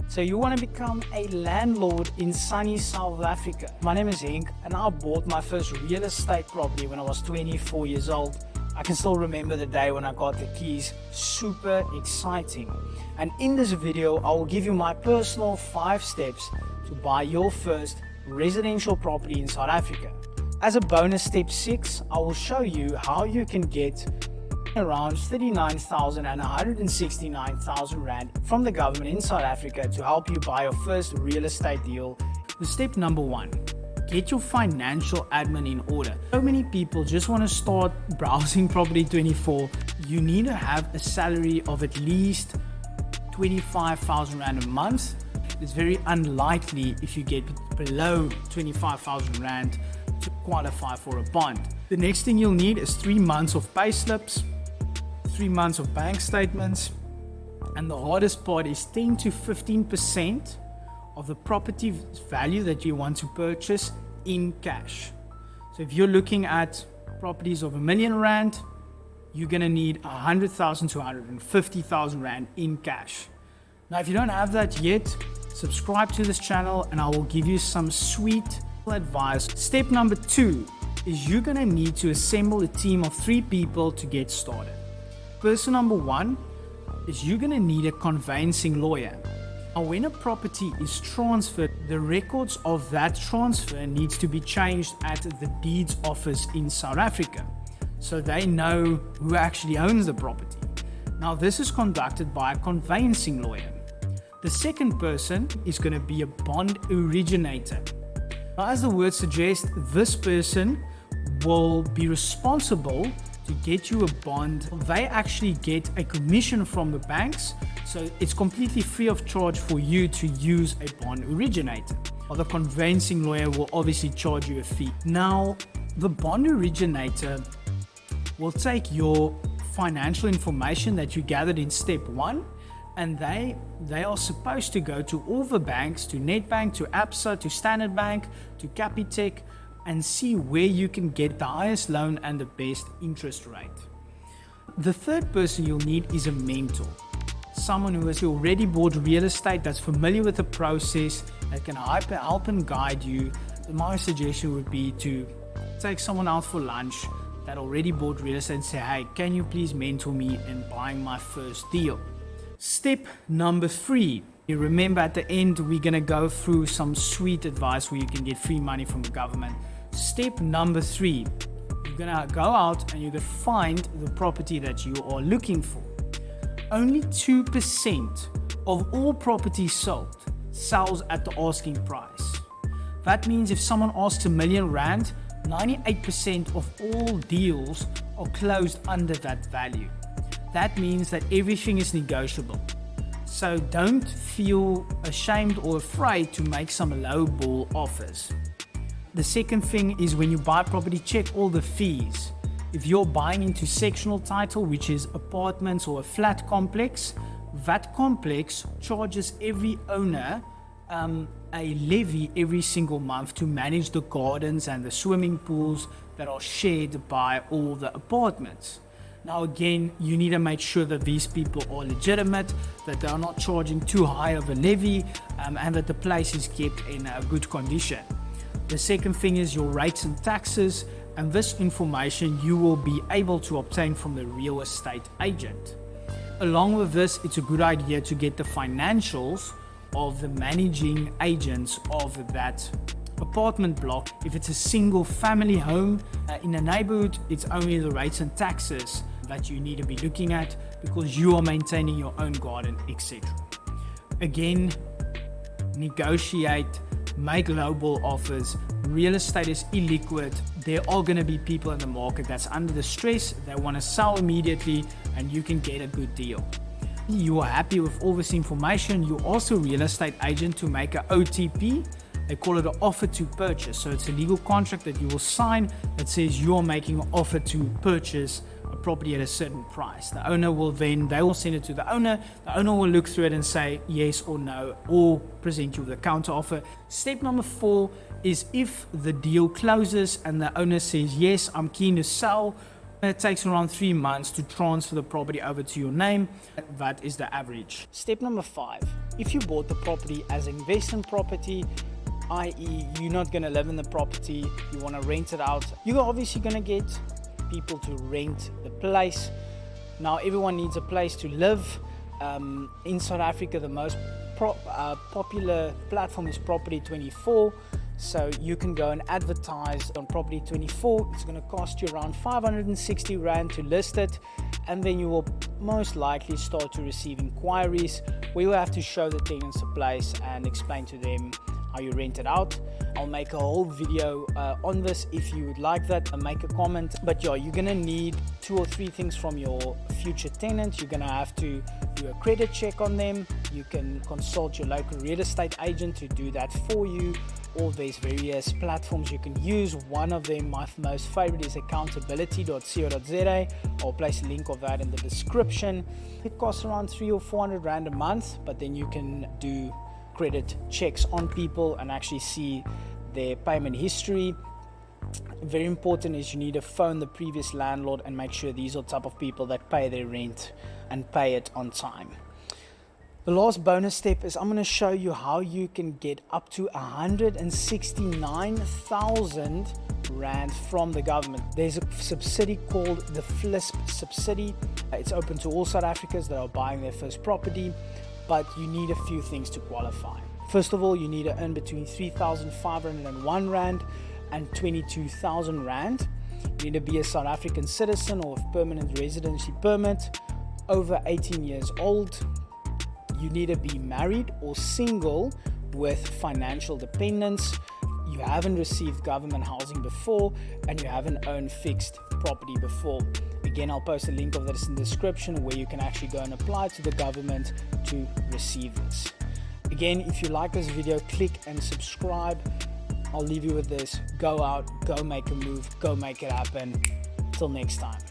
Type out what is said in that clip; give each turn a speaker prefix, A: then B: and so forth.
A: So you want to become a landlord in sunny South Africa. My name is Henk and I bought my first real estate property when I was 24 years old. I can still remember the day when I got the keys. Super exciting. And in this video, I will give you my personal 5 steps to buy your first residential property in South Africa. As a bonus, step 6, I will show you how you can get around 39,000 and 169,000 Rand from the government in South Africa to help you buy your first real estate deal. Step number 1, get your financial admin in order. So many people just want to start browsing Property 24. You need to have a salary of at least 25,000 Rand a month. It's very unlikely if you get below 25,000 Rand to qualify for a bond. The next thing you'll need is 3 months of pay slips, 3 months of bank statements, and the hardest part is 10 to 15% of the property value that you want to purchase in cash. So if you're looking at properties of R1 million, you're gonna need 100,000 to 150,000 Rand in cash. Now, if you don't have that yet, subscribe to this channel and I will give you some sweet advice. Step number 2 is you're gonna need to assemble a team of 3 people to get started. Person number 1 is you're gonna need a conveyancing lawyer. Now, when a property is transferred, the records of that transfer needs to be changed at the deeds office in South Africa, so they know who actually owns the property. Now, this is conducted by a conveyancing lawyer. The second person is going to be a bond originator. Now, as the word suggests, this person will be responsible to get you a bond. They actually get a commission from the banks, so it's completely free of charge for you to use a bond originator. While the conveyancing lawyer will obviously charge you a fee. Now, the bond originator will take your financial information that you gathered in step 1, and they are supposed to go to all the banks, to Nedbank, to Absa, to Standard Bank, to Capitec, and see where you can get the highest loan and the best interest rate. The third person you'll need is a mentor. Someone who has already bought real estate, that's familiar with the process, that can help and guide you. My suggestion would be to take someone out for lunch that already bought real estate and say, hey, can you please mentor me in buying my first deal? Step number 3. You remember at the end, we're going to go through some sweet advice where you can get free money from the government. Step number 3, you're going to go out and you're going to find the property that you are looking for. Only 2% of all properties sold sells at the asking price. That means if someone asks R1 million, 98% of all deals are closed under that value. That means that everything is negotiable. So don't feel ashamed or afraid to make some lowball offers. The second thing is when you buy property, check all the fees. If you're buying into sectional title, which is apartments or a flat complex, that complex charges every owner a levy every single month to manage the gardens and the swimming pools that are shared by all the apartments. Now again, you need to make sure that these people are legitimate, that they are not charging too high of a levy, and that the place is kept in a good condition. The second thing is your rates and taxes, and this information you will be able to obtain from the real estate agent. Along with this, it's a good idea to get the financials of the managing agents of that apartment block. If it's a single family home in a neighborhood, it's only the rates and taxes that you need to be looking at because you are maintaining your own garden, etc. Again, negotiate, make lowball offers. Real estate is illiquid. There are going to be people in the market that's under the stress, they want to sell immediately, and you can get a good deal. You are happy with all this information, you're also a real estate agent to make an OTP. They call it an offer to purchase. So it's a legal contract that you will sign that says you are making an offer to purchase a property at a certain price. The owner will then, they will send it to the owner will look through it and say yes or no, or present you with a counter offer. Step number 4 is if the deal closes and the owner says yes, I'm keen to sell, it takes around 3 months to transfer the property over to your name. That is the average. Step number 5, If you bought the property as investment property, i.e. you're not going to live in the property, you want to rent it out, you're obviously going to get people to rent the place. Now everyone needs a place to live. In South Africa, the most popular platform is Property 24. So you can go and advertise on Property 24. It's going to cost you around 560 Rand to list it, and then you will most likely start to receive inquiries where you have to show the tenants a place and explain to them how you rent it out. I'll make a whole video on this if you would like that, and make a comment. But yeah, you're gonna need 2 or 3 things from your future tenants. You're gonna have to do a credit check on them. You can consult your local real estate agent to do that for you, or there's various platforms you can use. One of them, my most favorite, is accountability.co.za. I'll place a link of that in the description. It costs around 300 or 400 Rand a month, but then you can do credit checks on people and actually see their payment history. Very important is you need to phone the previous landlord and make sure these are the type of people that pay their rent and pay it on time. The last bonus step is I'm going to show you how you can get up to 169,000 Rand from the government. There's a subsidy called the FLISP subsidy. It's open to all South Africans that are buying their first property, but you need a few things to qualify. First of all, you need to earn between 3,501 Rand and 22,000 Rand. You need to be a South African citizen or a permanent residency permit, over 18 years old. You need to be married or single with financial dependents. You haven't received government housing before, and you haven't owned fixed property before. Again, I'll post a link of this in the description where you can actually go and apply to the government to receive this. Again, if you like this video, click and subscribe. I'll leave you with this. Go out, go make a move, go make it happen. Till next time.